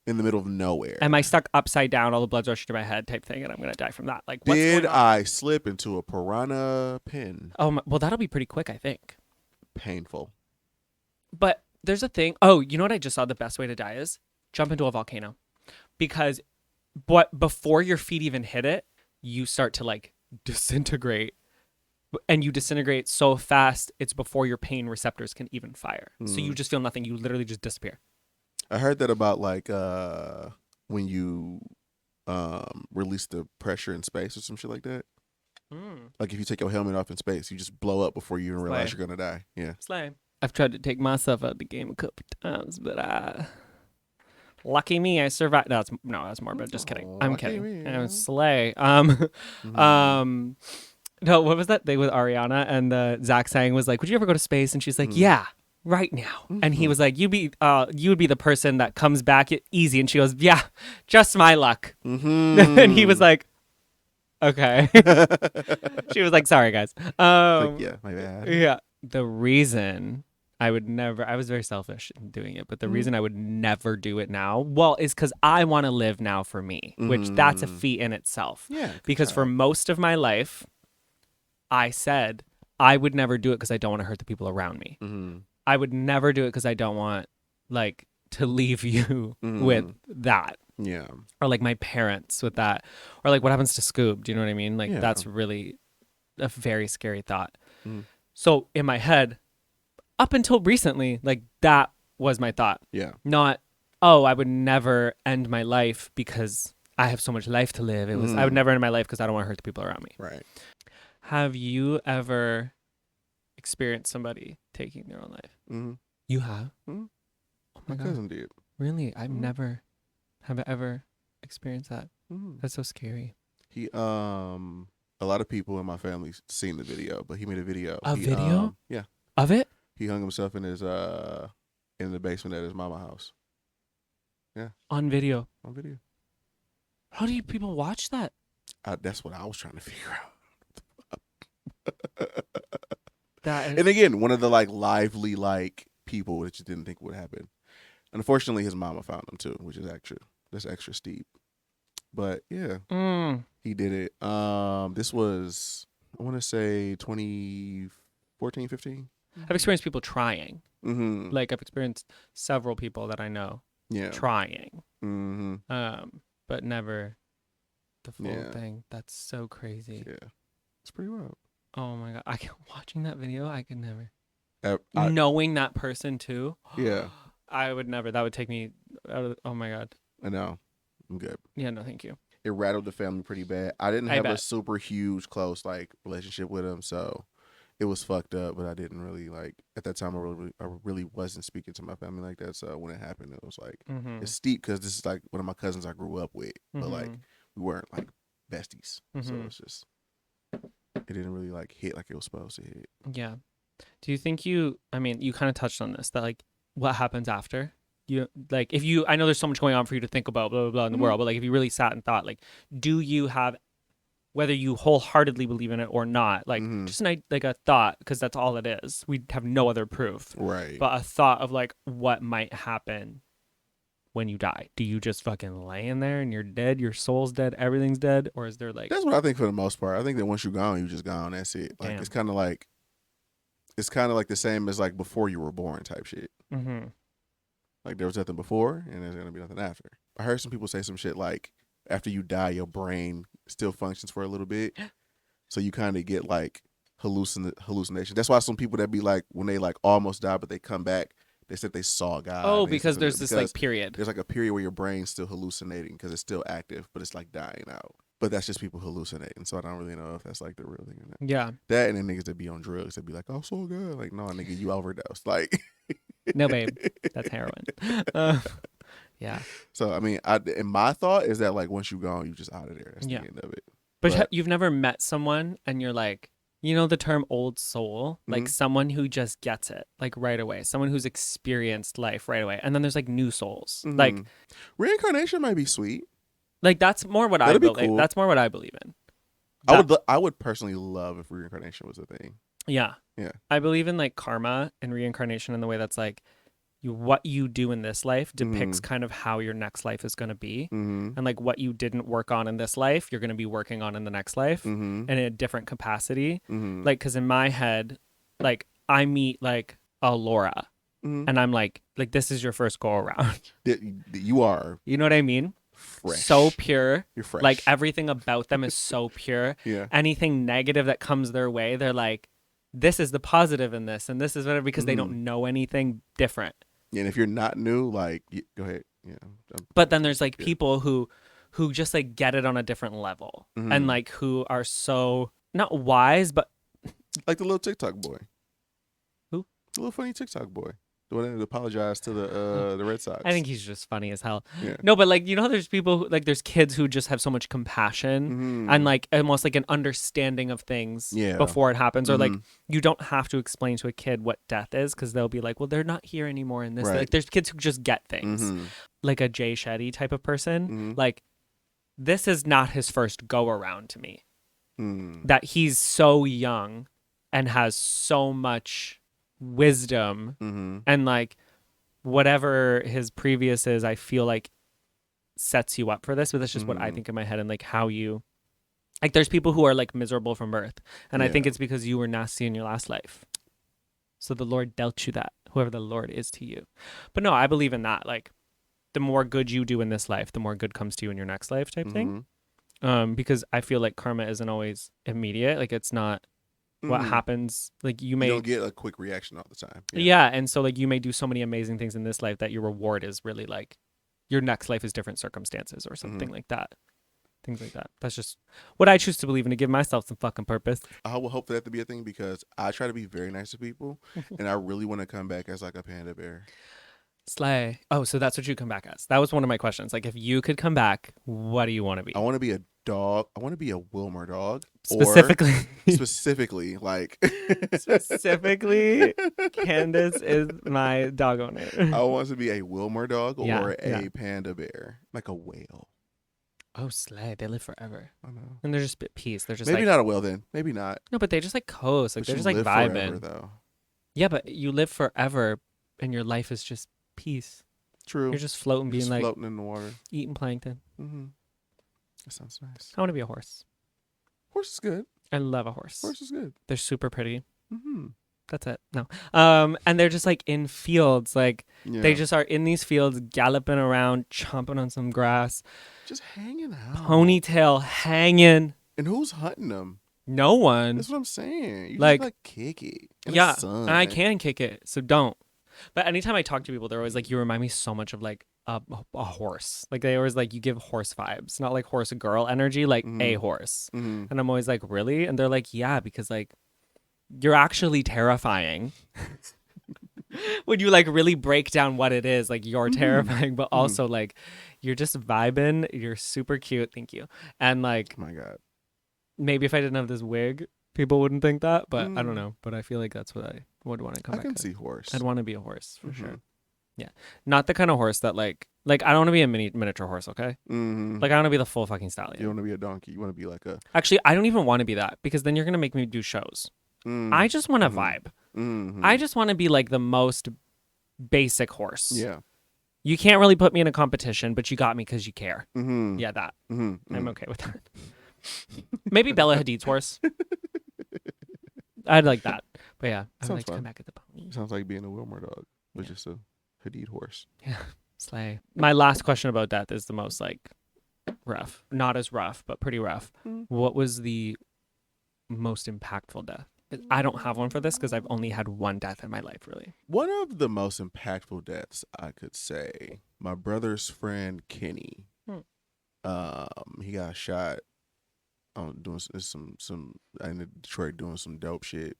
In the middle of nowhere. Am I stuck upside down, all the blood's rushing to my head type thing, and I'm going to die from that? Like, what's Did going on? I slip into a piranha pen? Oh, well, that'll be pretty quick, I think. Painful. But there's a thing. Oh, you know what I just saw the best way to die is? Jump into a volcano. Because before your feet even hit it, you start to like disintegrate. And you disintegrate so fast, it's before your pain receptors can even fire. So you just feel nothing. You literally just disappear. I heard that about like when you release the pressure in space or some shit like that. Mm. Like if you take your helmet off in space, you just blow up before you even realize Slay. you're gonna die. Yeah. Slay. I've tried to take myself out of the game a couple times, but lucky me, I survived. That's morbid. Just kidding. I'm Lucky kidding. me. I was slay. Mhm. No, what was that thing with Ariana and Zach saying was like, would you ever go to space? And she's like, Mhm. yeah, right now. And he was like, you would be the person that comes back easy. And she goes, yeah, just my luck. Mhm. And he was like, okay. She was like, sorry guys. Like, yeah, my bad. Yeah. The reason I was very selfish in doing it, but the reason I would never do it now, well, is because I want to live now for me, which that's a feat in itself. Yeah. good Because for job. most of my life, I said I would never do it because I don't want to hurt the people around me. Mhm. I would never do it because I don't want like to leave you with that. Yeah. Or like my parents with that. Or like what happens to Scoob? Do you know what I mean? Like Yeah. that's really a very scary thought. Mhm. So in my head, up until recently, like that was my thought. Yeah. Not, oh, I would never end my life because I have so much life to live. It was I would never end my life because I don't want to hurt the people around me. Right. Have you ever experienced somebody taking their own life? Mm-hmm. You have? Mhm. Oh My my God. cousin did. Really? I've Mhm. never have ever experienced that. Mm-hmm. That's so scary. He a lot of people in my family seen the video, but he made a video. A He, video? Yeah. Of it? He hung himself in his in the basement at his mama house. On video. On video. How do you people watch that? That's what I was trying to figure out. That is, And again, one of the like lively like people that you didn't think would happen. Unfortunately, his mama found him too, which is extra steep. But yeah, he did it. This was I want to say 2014, 15. I've experienced people trying. Mm-hmm. Like I've experienced several people that I know Yeah. trying. Mm-hmm. But never the full Yeah. thing. That's so crazy. Yeah. It's pretty wild. Oh my God. Watching that video, I could never. I- Knowing that person too. Yeah. I would never. That would take me out of, oh my God. I know. I'm good. Yeah, no, thank you. It rattled the family pretty bad. I didn't I have a bet. super huge close like relationship with him, so it was fucked up. But I didn't really like at that time. I really wasn't speaking to my family like that. So when it happened, it was like it's steep because this is like one of my cousins I grew up with, but like we weren't like besties. So it's just it didn't really like hit like it was supposed to hit. Yeah. Do you think you kind of touched on this, that like what happens after? You like if you I know there's so much going on for you to think about blah blah blah in the world, but like if you really sat and thought, like, do you have, whether you wholeheartedly believe in it or not, like just like a thought, because that's all it is. We have no other proof. Right. But a thought of like what might happen when you die. Do you just fucking lay in there and you're dead, your soul's dead, everything's dead, or is there like That's what I think for the most part. I think that once you're gone, you're just gone. That's it. Like Damn. it's kind of like the same as like before you were born type shit. Like there was nothing before and there's gonna be nothing after. I heard some people say some shit like after you die, your brain still functions for a little bit, so you kind of get like hallucinations. That's why some people that be like when they like almost die but they come back, they said they saw God. Oh, They because said there's this like period. there's like a period where your brain's still hallucinating because it's still active, but it's like dying out. But that's just people hallucinating, so I don't really know if that's like the real thing or not. Yeah. That and then niggas that be on drugs that be like, oh, so good. Like, no, nigga, you overdosed. Like, No, babe, that's heroin. Yeah. So I mean, and my thought is that like once you're gone, you just out of there. That's the end of it. But you've never met someone and you're like, you know the term old soul? Like someone who just gets it like right away. Someone who's experienced life right away. And then there's like new souls. Like reincarnation might be sweet. Like that's more what I That'd be believe. cool. That's more what I believe in. I would personally love if reincarnation was a thing. Yeah. Yeah. I believe in like karma and reincarnation in the way that's like what you do in this life depicts kind of how your next life is going to be. And like what you didn't work on in this life, you're going to be working on in the next life and in a different capacity. Like, because in my head, like I meet like a Laura and I'm like, this is your first go around. You are. You know what I mean? Fresh. So pure. You're fresh. Like everything about them is so pure. Yeah. Anything negative that comes their way, they're like, this is the positive in this and this is whatever, because they don't know anything different. And if you're not new, like, go ahead. Yeah. But then there's like people who who just like get it on a different level Mhm. and like who are so not wise, but Like the little TikTok boy. Who? The little funny TikTok boy. The one that apologized to the Red Sox. I think he's just funny as hell. Yeah. No, but like, you know, there's people who, like, there's kids who just have so much compassion Mhm. and like almost like an understanding of things Yeah. before it happens. Or like, Mhm. you don't have to explain to a kid what death is because they'll be like, well, they're not here anymore in this. Right. Like, there's kids who just get things. Mhm. Like a Jay Shetty type of person. Mhm. Like, this is not his first go around to me. Mhm. That he's so young and has so much wisdom Mhm. and like whatever his previous is, I feel like sets you up for this. But that's just what I Mhm. think in my head and like how you like there's people who are like miserable from birth. And I think Yeah. it's because you were nasty in your last life. So the Lord dealt you that, whoever the Lord is to you. But no, I believe in that. Like the more good you do in this life, the more good comes to you in your next life type thing. Because I feel like karma isn't always immediate. Like it's not what Mhm. happens. Like you You may don't get a quick reaction all the time. yeah. And so like you may do so many amazing things in this life that your reward is really like your next life is different circumstances or something like that. Things like that. That's just what I choose to believe in to give myself some fucking purpose. I will hope for that to be a thing because I try to be very nice to people, and I really want to come back as like a panda bear. Slay. Oh, so that's what you come back as. That was one of my questions. Like if you could come back, what do you want to be? I want to be a dog. I want to be a Wilmer dog. Specifically. Or specifically, like Specifically, Candace is my dog owner. I want to be a Wilmer dog Yeah, or yeah. a panda bear, like a whale. Oh, slay. They live forever. I know. And they're just at peace. They're just Maybe like not a whale then. Maybe not. no, but they just like coast. Like But they're you just like live vibing. forever, though. Yeah, but you live forever and your life is just peace. True. You're just floating, You're being just like floating in the water. eating plankton. Mm-hmm. That sounds nice. I want to be a horse. Horse is good. I love a horse. Horse is good. They're super pretty. Mm-hmm. That's it. No. And they're just like in fields. Like Yeah. they just are in these fields, galloping around, chomping on some grass, just hanging out. ponytail hanging. And who's hunting them? No one. That's what I'm saying. You Like- just like kick it. In Yeah, the sun. and I can kick it, so don't. But anytime I talk to people, they're always like, "You remind me so much of like a horse." Like they always like you give horse vibes, not like horse girl energy, like a horse. Mm-hmm. And I'm always like, "Really?" And they're like, "Yeah, because like you're actually terrifying." When you like really break down what it is, like you're terrifying, but also like you're just vibing. You're super cute, thank you. And like Oh my God. maybe if I didn't have this wig, people wouldn't think that, but I don't know. But I feel like that's what I would want to come I back can as. see horse. I'd want to be a horse for Mhm. sure. Yeah, not the kind of horse that like I don't want to be a miniature horse. Okay, Mm-hmm. like I want to be the full fucking stallion. You want to be a donkey. You want to be like a. Actually, I don't even want to be that because then you're gonna make me do shows. I just want to vibe. Mm-hmm. I just want to be like the most basic horse. Yeah. You can't really put me in a competition, but you got me because you care. Mm-hmm. Yeah, that. Mm-hmm. I'm okay with that. Maybe Bella Hadid's horse. I'd like that. But yeah, I would Sounds like to fun. come back at the pony. Sounds like being a Wilmer dog, but just a Hadid horse. Yeah, slay. My last question about death is the most like rough. Not as rough, but pretty rough. What was the most impactful death? I don't have one for this because I've only had one death in my life, really. One of the most impactful deaths, I could say, my brother's friend Kenny. He got shot doing some in Detroit doing some dope shit.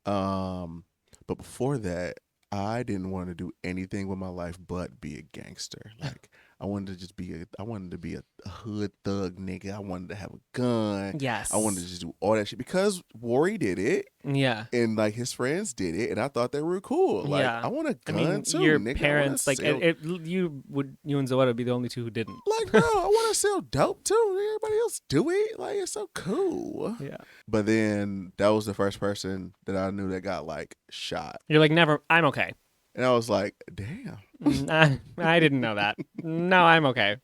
But before that, I didn't want to do anything with my life but be a gangster. Like I wanted to just be a hood thug nigga. I wanted to have a gun. Yes. I wanted to just do all that shit because Worry did it. Yeah. And like his friends did it, and I thought they were cool. Like Yeah. I want a I gun mean, too. your nigga. parents, like, sell, you and Zoetta would be the only two who didn't. like bro, I want to sell dope too. Everybody else do it. Like it's so cool. Yeah. But then that was the first person that I knew that got like shot, You're like, never, I'm okay. and I was like, damn. I didn't know that. No, I'm okay.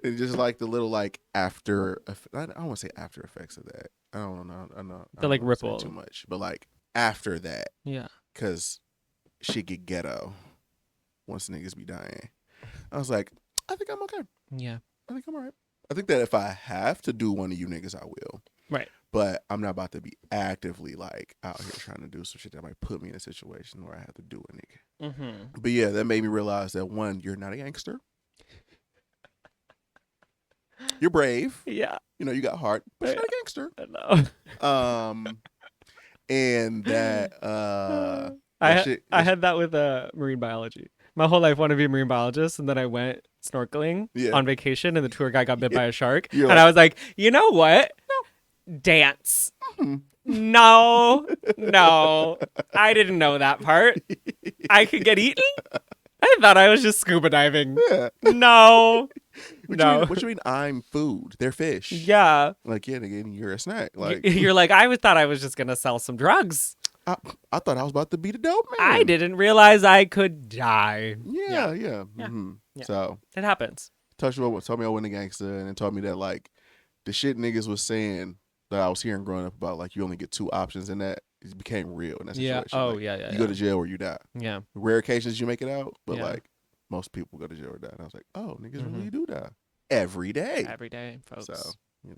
And just like the little like after, I don't want to say after effects of that. I don't know. I know. The, like, ripple. too much, but like after that, Yeah. because shit get ghetto once niggas be dying. I was like, I think I'm okay. Yeah. I think I'm all right. I think that if I have to do one of you niggas, I will. Right. But I'm not about to be actively like out here trying to do some shit that might put me in a situation where I have to do a nigga. Mm-hmm. But yeah, that made me realize that one, you're not a gangster. You're brave. Yeah. You know, you got heart, but you're not a gangster. I know. And that I had that with marine biology. My whole life wanted to be a marine biologist, and then I went snorkeling on vacation, and the tour guide got bit by a shark, and I was like, you know what? Dance. No, I didn't know that part. I could get eaten. I thought I was just scuba diving. Yeah. No. What you mean I'm food? They're fish. Yeah. Like, yeah, nigga, you're a snack. Like, you're like, I thought I was just gonna sell some drugs. I thought I was about to be the dope man. I didn't realize I could die. Yeah. Yeah. So it happens. told me I wasn't a gangster, and then told me that like the shit niggas was saying that I was hearing growing up about like you only get two options, and that it became real in that situation. Yeah. Oh, like, yeah. You go to jail or you die. Yeah. Rare occasions you make it out, but Yeah. like most people go to jail or die. And I was like, oh, niggas really do die every day. Every day, folks. So, you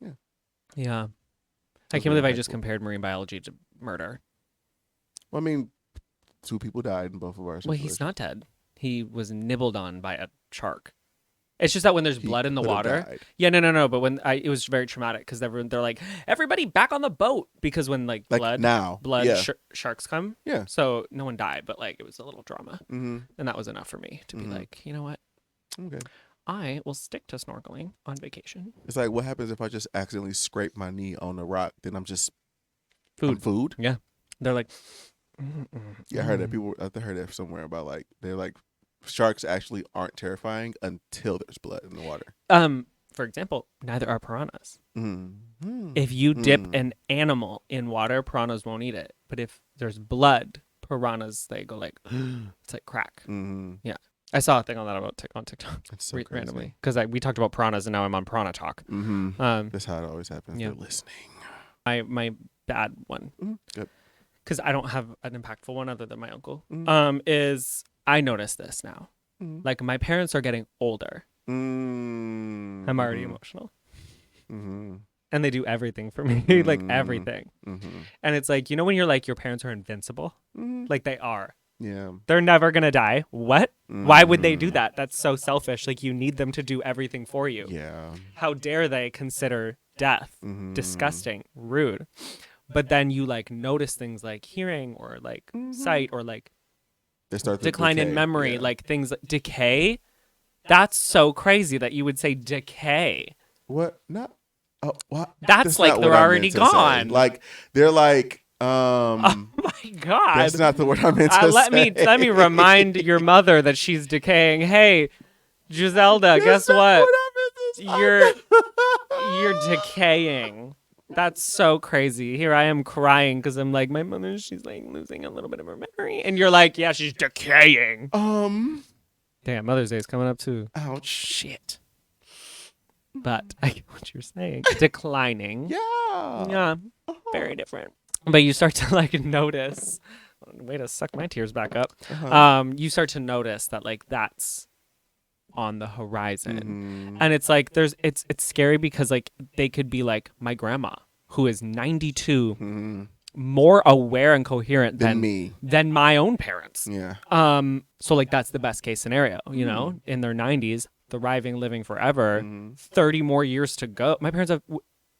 know, Yeah. I can't believe I just compared marine biology to murder. Well, I mean, two people died in both of our Well, situations. he's not dead. He was nibbled on by a shark. It's just that when there's blood in the could have water. died. Yeah, no. But it was very traumatic because they're like, everybody back on the boat, because when like blood yeah. Sharks come. Yeah. So no one died, but like it was a little drama, Mm-hmm. and that was enough for me to be like, you know what? Okay. I will stick to snorkeling on vacation. It's like, what happens if I just accidentally scrape my knee on the rock? Then I'm just Food. Food. Yeah. They're like. Yeah, I heard that I heard that somewhere about like they're like sharks actually aren't terrifying until there's blood in the water. For example, neither are piranhas. Mm-hmm. If you dip an animal in water, piranhas won't eat it. But if there's blood, piranhas, they go like, it's like crack. Mm-hmm. Yeah. I saw a thing on that on TikTok That's so crazy. randomly because we talked about piranhas and now I'm on Piranha Talk. Mm-hmm. That's how it always happens. Yeah. They're listening. My bad one, Good. because I don't have an impactful one other than my uncle. Mm. Is I notice this now. Mm. Like my parents are getting older. Mm. I'm already emotional. Mm-hmm. And they do everything for me, like everything. Mm-hmm. And it's like, you know, when you're like, your parents are invincible, like they are. Yeah. They're never going to die. What? Why would they do that? That's so selfish. Like, you need them to do everything for you. Yeah. How dare they consider death disgusting, rude? But then you like notice things like hearing or like sight or like They start to decline in decay. memory, Yeah. like things like decay. That's so crazy that you would say decay. What? Not. Oh, what? That's like not they're what I already meant to say. gone. Like they're like. Oh my God. That's not the word I meant to say. Let me remind your mother that she's decaying. Hey, Giselda, guess what? You're decaying. That's so crazy. Here I am crying because I'm like, my mother, she's like losing a little bit of her memory. And you're like, yeah, she's decaying. Damn, Mother's Day is coming up too. Ouch. Shit. But I get what you're saying. Declining. Yeah. Yeah. Very different. But you start to like notice. Way to suck my tears back up. You start to notice that like that's on the horizon. And it's like it's scary because like they could be like my grandma, who is 92, more aware and coherent Than me. than my own parents. Yeah. So like that's the best case scenario, you know, in their 90s, thriving, living forever, 30 more years to go. My parents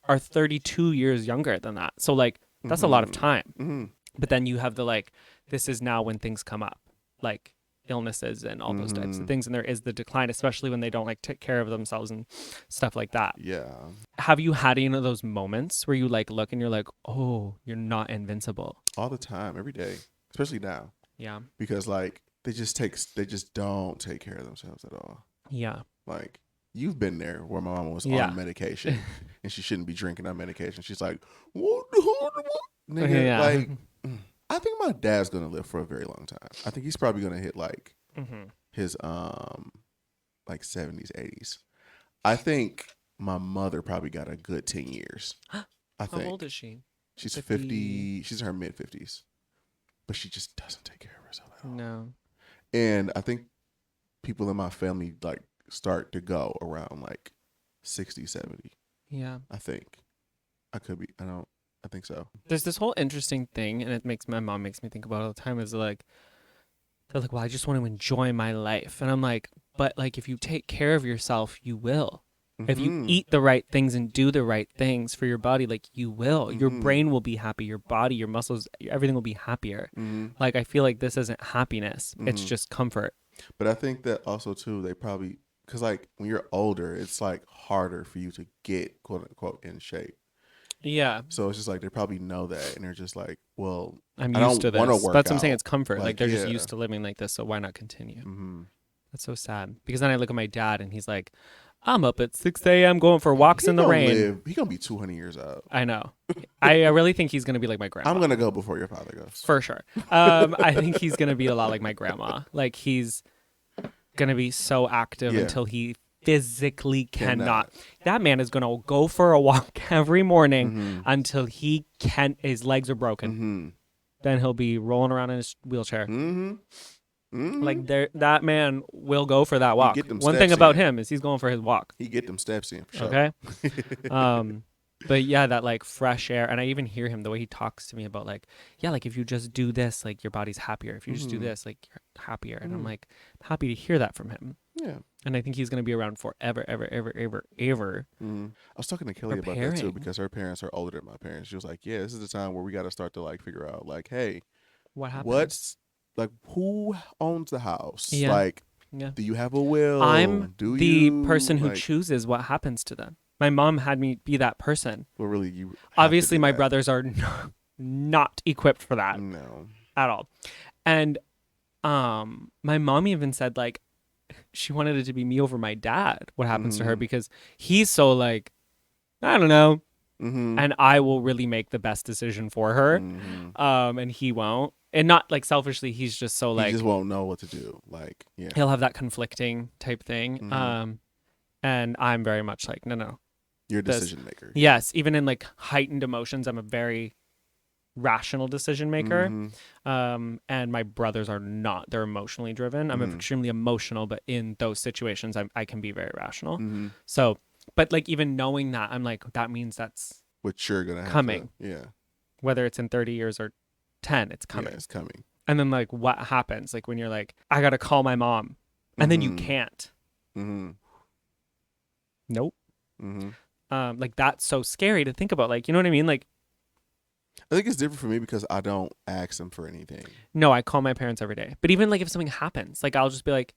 are 32 years younger than that. So like that's a lot of time. But then you have the like, this is now when things come up, like illnesses and all those types of things. And there is the decline, especially when they don't like take care of themselves and stuff like that. Yeah. Have you had any of those moments where you like look and you're like, oh, you're not invincible? All the time, every day, especially now. Yeah. Because like they just don't take care of themselves at all. Yeah. Like you've been there where my mama was on medication and she shouldn't be drinking that medication. She's like, what? Nigga, Yeah. like, I think my dad's gonna live for a very long time. I think he's probably gonna hit like his like 70s, 80s. I think my mother probably got a good 10 years. I think. How old is she? She's 50. She's in her mid 50s, but she just doesn't take care of herself at all. No. And I think people in my family like start to go around like 60, 70. Yeah. I think. I could be. I think so. There's this whole interesting thing, and my mom makes me think about it all the time, is like, they're like, well, I just want to enjoy my life. And I'm like, but like, if you take care of yourself, you will. If you eat the right things and do the right things for your body, like you will, your brain will be happy, your body, your muscles, everything will be happier. Like, I feel like this isn't happiness. It's just comfort. But I think that also too, they probably, because like when you're older, it's like harder for you to get quote unquote in shape. Yeah. So it's just like they probably know that, and they're just like, well, I'm I used to don't want this. to work That's what I'm saying. out. It's comfort. Like they're just yeah. used to living like this. So why not continue? Mm-hmm. That's so sad. Because then I look at my dad and he's like, I'm up at 6 a.m. going for walks in the rain. He's gonna be 200 years old. I know. I really think he's gonna be like my grandma. I'm gonna go before your father goes. For sure. I think he's gonna be a lot like my grandma. Like he's gonna be so active until he physically cannot. That man is gonna go for a walk every morning until he can. His legs are broken. Then he'll be rolling around in his wheelchair. Like that man will go for that walk. One thing about him is he's going for his walk. He get them steps in. For sure. Okay. But yeah, that like fresh air, and I even hear him the way he talks to me about like, yeah, like if you just do this, like your body's happier. If you just do this, like you're happier. And I'm like happy to hear that from him. Yeah. And I think he's gonna be around forever, ever. I was talking to Kelly about that too, because her parents are older than my parents. She was like, yeah, this is the time where we got to start to like figure out like, hey, what happens? What's like, who owns the house? Yeah. Like, do you have a will? I'm the person who chooses what happens to them. My mom had me be that person. Well, really, you obviously my brothers are not equipped for that. No. At all. And my mom even said like she wanted it to be me over my dad. What happens to her, because he's so like, I don't know. And I will really make the best decision for her. And he won't. And not like selfishly, he's just so like, he just won't know what to do. Like, yeah, he'll have that conflicting type thing. And I'm very much like, no, you're a decision maker. Yes, even in like heightened emotions, I'm a very rational decision maker. And my brothers are not. They're emotionally driven. I'm extremely emotional, but in those situations, I can be very rational. So, but like even knowing that, I'm like, that means that's what you're gonna have coming. Yeah, whether it's in 30 years or 10, it's coming. Yeah, it's coming. And then like what happens like when you're like, I gotta call my mom, and then you can't. Nope. Like that's so scary to think about. Like, you know what I mean? Like, I think it's different for me because I don't ask them for anything. No, I call my parents every day. But even like if something happens, like I'll just be like,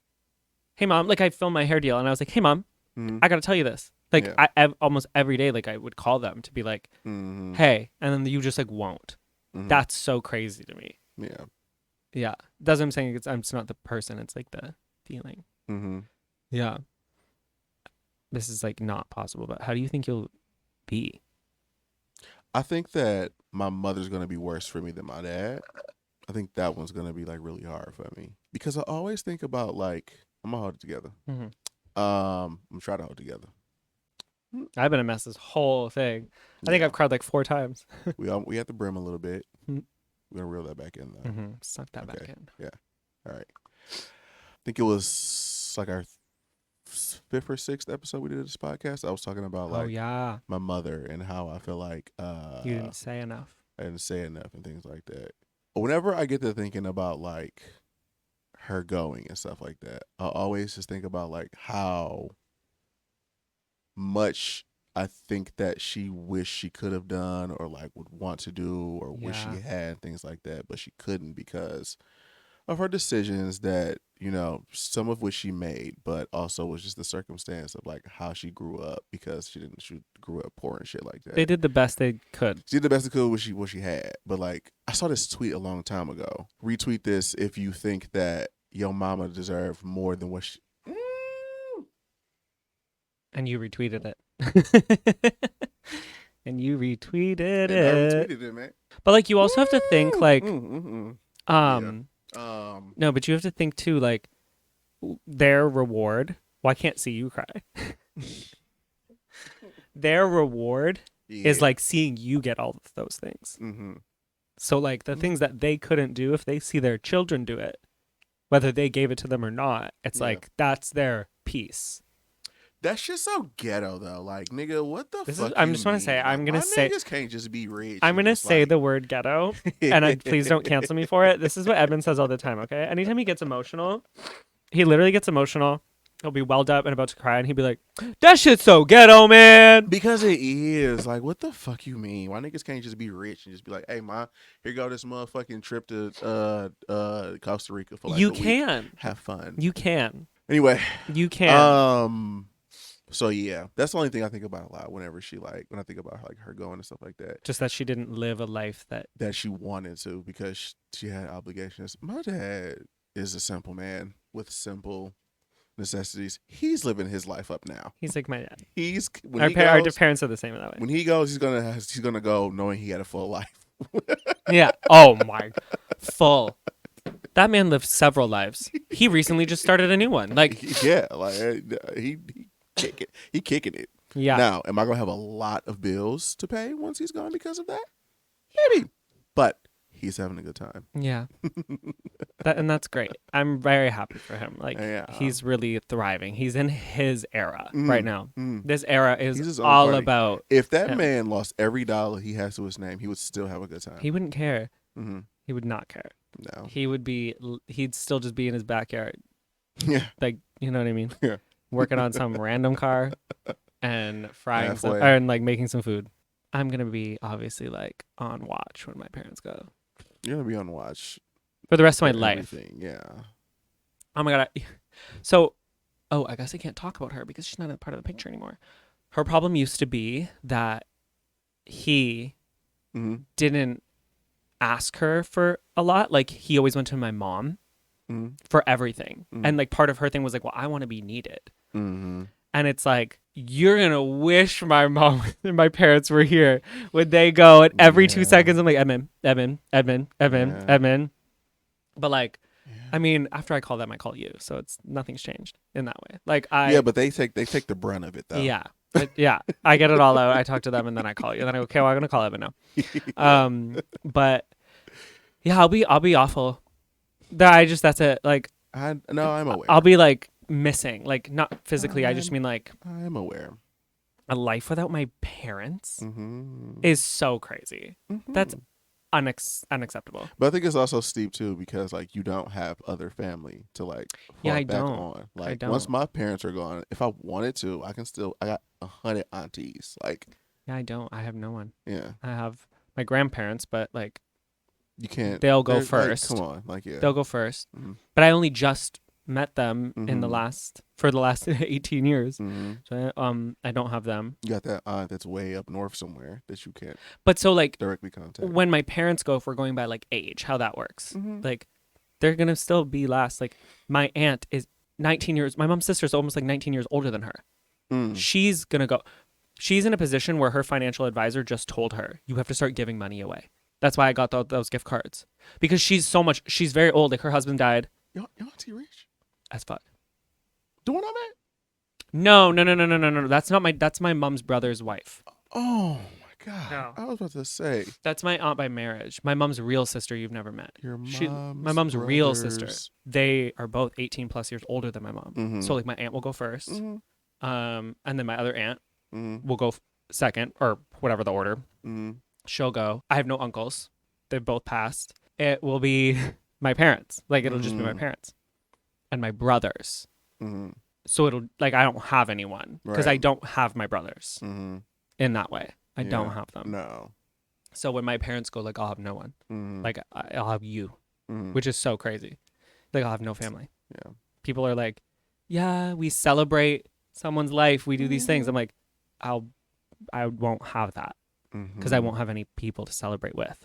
hey mom, like I filmed my hair deal and I was like, hey mom, I gotta tell you this. Like I almost every day, like I would call them to be like, hey, and then you just like won't. That's so crazy to me. Yeah. That's what I'm saying. I'm just not the person. It's like the feeling. Yeah. This is like not possible, but how do you think you'll be? I think that my mother's going to be worse for me than my dad. I think that one's going to be like really hard for me because I always think about like, I'm going to hold it together. I'm going to try to hold it together. I've been a mess this whole thing. I think I've cried like 4 times. we have to brim a little bit. We're going to reel that back in though. Suck that back in. Yeah. All right. I think it was like our 5th or 6th episode we did of this podcast. I was talking about like my mother and how I feel like you didn't say enough. I didn't say enough and things like that. Whenever I get to thinking about like her going and stuff like that, I always just think about like how much I think that she wished she could have done or like would want to do or wish she had, things like that, but she couldn't because of her decisions that, you know, some of which she made, but also was just the circumstance of like how she grew up because she grew up poor and shit like that. They did the best they could. She did the best they could with what she had. But like, I saw this tweet a long time ago. Retweet this if you think that your mama deserved more than what she... And you retweeted it. And you retweeted it. I retweeted it, man. But like, you also have to think like, no, but you have to think too, like their reward. Well, I can't see you cry. Their reward is like seeing you get all of those things. So like the things that they couldn't do, if they see their children do it, whether they gave it to them or not, it's like that's their piece. That's just so ghetto though. Like, nigga, what the fuck? I'm just want to say, I'm gonna say, niggas can't just be rich. I'm gonna say the word ghetto, and please don't cancel me for it. This is what Edmund says all the time. Okay, anytime he gets emotional, he literally gets emotional, He'll be welled up and about to cry, and he'd be like, "That shit's so ghetto, man." Because it is. Like, what the fuck you mean? Why niggas can't just be rich and just be like, hey, ma, here go this motherfucking trip to Costa Rica for like You a week. can. Have fun. You can. Anyway. You can. So yeah, that's the only thing I think about a lot whenever she when I think about like her going and stuff like that. Just that she didn't live a life that she wanted to because she had obligations. My dad is a simple man with simple necessities. He's living his life up now. He's like my dad. When Our goes, parents are the same in that way. when he goes, he's gonna go knowing he had a full life. Yeah. Oh my. Full. That man lived several lives. He recently just started a new one. Like, Yeah, like he kicking it. yeah. Now, am I gonna have a lot of bills to pay once he's gone because of that? Maybe, but he's having a good time. Yeah. And that's great. I'm very happy for him. Like, Yeah. he's really thriving. He's in his era right now. Mm. This era He's is his own all party. about If that him. man lost every dollar he has to his name, he would still have a good time. He wouldn't care. Mm-hmm. He would not care. No. He'd still just be in his backyard. Yeah. Like, you know what I mean? Yeah. Working on some random car and frying some, Halfway. and like making some food. I'm going to be obviously like on watch when my parents go You're gonna be on watch for the rest of my for life. everything. Yeah. Oh my God. So, I guess I can't talk about her because she's not a part of the picture anymore. Her problem used to be that he Mm-hmm. didn't ask her for a lot. Like, he always went to my mom Mm-hmm. for everything. Mhm. And like part of her thing was like, well, I want to be needed. Mm-hmm. And it's like, you're going to wish my mom and my parents were here. Would they go at every 2 Yeah. seconds? I'm like, Edmund. Yeah. But like, I mean, after I call them, I call you. So it's nothing's changed in that way. Like Yeah, but they take the brunt of it though. yeah. Yeah. I get it all out. I talk to them and then I call you. And then I go, okay, well, I'm going to call Evan now. But yeah, I'll be awful. That's it. Like, I'm aware. I'll be like missing, like not physically. I just mean like I'm aware. a life without my parents Mm-hmm. is so crazy. Mm-hmm. That's unacceptable. But I think it's also steep too because like you don't have other family to like fall Yeah, I back don't. on. I Like don't. once my parents are gone, if I wanted to, I got 100 aunties. Like Yeah, I don't. I have no one. yeah, I have my grandparents, but like you can't. They'll go they're, like, first. come on, like yeah. they'll go first. Mhm. But I only just met them in the Mhm. for the last 18 years. Mm-hmm. So I don't have them. You got that aunt that's way up north somewhere that you can't But so like directly contact. when my parents go, if we're going by like age, how that works. Mhm. Like they're gonna still be last. Like my aunt is 19 years. My mom's sister is almost like 19 years older than her. Mm. She's gonna go. She's in a position where her financial advisor just told her, you have to start giving money away. That's why I got those gift cards, because she's very old. Like her husband died Your auntie rich? as fuck. The one I'm at? No. That's my mom's brother's wife. Oh my god! No. I was about to say That's my aunt by marriage. My mom's real sister you've never met. your My mom's real sister. They are both 18 plus years older than my mom. Mhm. So like my aunt will go 1st. Mm-hmm. And then my other aunt Mm-hmm. will go second, or whatever the order. Mm-hmm. She'll go. I have no uncles. They've both passed. It will be my parents. Like it'll just be my Mhm. parents and my brothers. Mm-hmm. So it'll like I don't have anyone because I Right. don't have my brothers Mm-hmm. in that way. I don't Yeah. have them. No. So when my parents go, like I'll have no one. Mm-hmm. Like I'll have you, mm-hmm. which is so crazy. Like I'll have no family. Yeah. People are like, yeah, we celebrate someone's life. We do these things. I'm like, I won't have that because I Mm-hmm. won't have any people to celebrate with.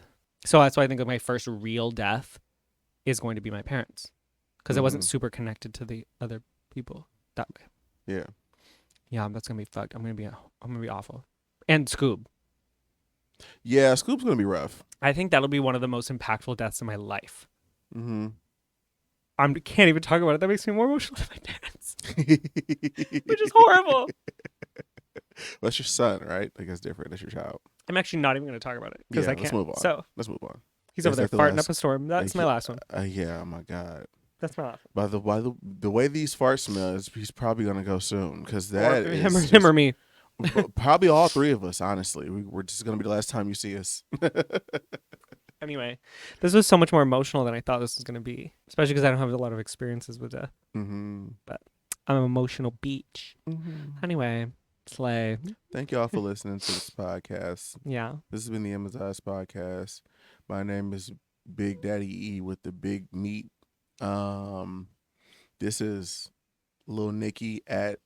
So that's why I think that my first real death is going to be my parents, because I wasn't Mhm. super connected to the other people that way. Yeah. Yeah, that's gonna be fucked. I'm gonna be awful. And Scoob, Yeah. Scoop's gonna be rough. I think that'll be one of the most impactful deaths in my life. Mm-hmm. I can't even talk about it. That makes me more emotional than my parents, which is horrible. That's your son, right? Like that's different. That's your child. I'm actually not even gonna talk about it because Yeah, I can't. let's move on. So Let's move on. he's Is over there that the farting last- up a storm. That's my last one. Yeah. Oh my god. That's my last By the way these farts smell, he's probably gonna go soon because one. that Or is him or me. probably all three of us. Honestly, we're just gonna be the last time you see us. Anyway, this was so much more emotional than I thought this was gonna be, especially because I don't have a lot of experiences with death. Mm-hmm. I'm an emotional beach. Mm-hmm. Anyway, slay. Thank y'all for listening to this podcast. Yeah. This has been the Emmizzie podcast. My name is Big Daddy E with the big meat. This is Lil Nikki at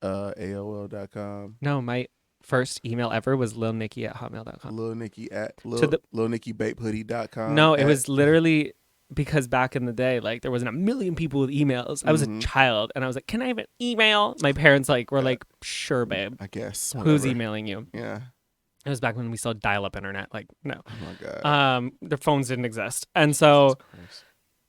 AOL.com. No, my first email ever was lilnikki@hotmail.com. Lil Nikki at To the- Lil Nikki Bapehoodie.com. No, it was literally because back in the day, like there wasn't a million people with emails. I was a child and I was like, can I have an email? My parents were like, sure, babe. I guess. Who's Whatever. emailing you? Yeah. It was back when we still dial-up internet. Like, no. Oh my God. Their phones didn't exist. And so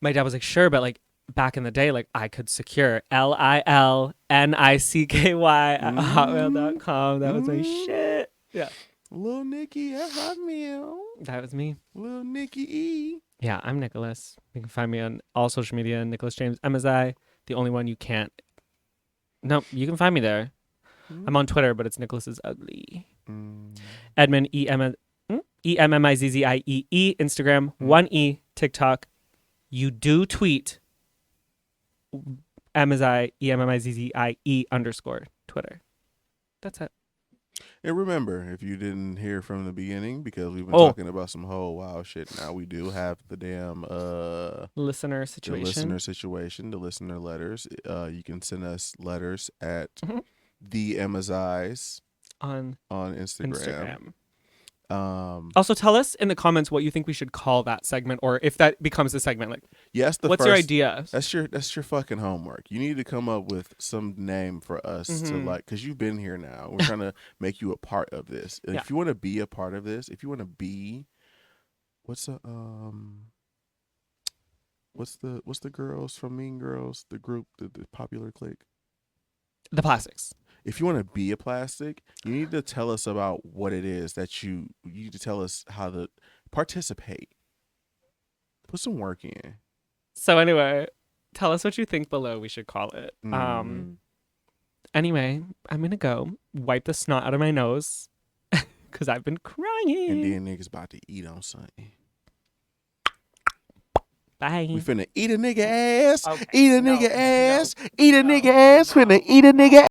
my dad was like, sure, but like back in the day, like I could secure LILNICKY@hotmail.com. That was my shit. Yeah. Lil Nikki at Hotmail. That was me. Lil Nikki E. Yeah, I'm Nicholas. You can find me on all social media, Nicholas James Emmizzie. The only one you can't. No, you can find me there. I'm on Twitter, but it's Nicholas is ugly. Edmund EMMIZZIEE. Instagram 1E. TikTok. You do tweet Emmizzie EMMIZZIE_ Twitter. That's it. And remember, if you didn't hear from the beginning, because we've been talking about some whole wild shit now, we do have the damn listener situation. The listener letters. You can send us letters at the Emmizzies on Instagram. Also, tell us in the comments what you think we should call that segment, or if that becomes a segment. Like, yes, what's your idea? That's your fucking homework. You need to come up with some name for us to like, because you've been here now. We're trying to make you a part of this. Yeah. If you want to be a part of this, if you want to be, what's the girls from Mean Girls, the group, the popular clique? The Plastics. If you want to be a plastic, you need to tell us about what it is that you need to tell us how to participate. Put some work in. So anyway, tell us what you think below we should call it. Anyway, I'm going to go wipe the snot out of my nose because I've been crying. And then niggas about to eat on something. Bye. We finna eat a nigga ass. Okay. Eat a nigga ass. Eat a nigga ass. Finna eat a nigga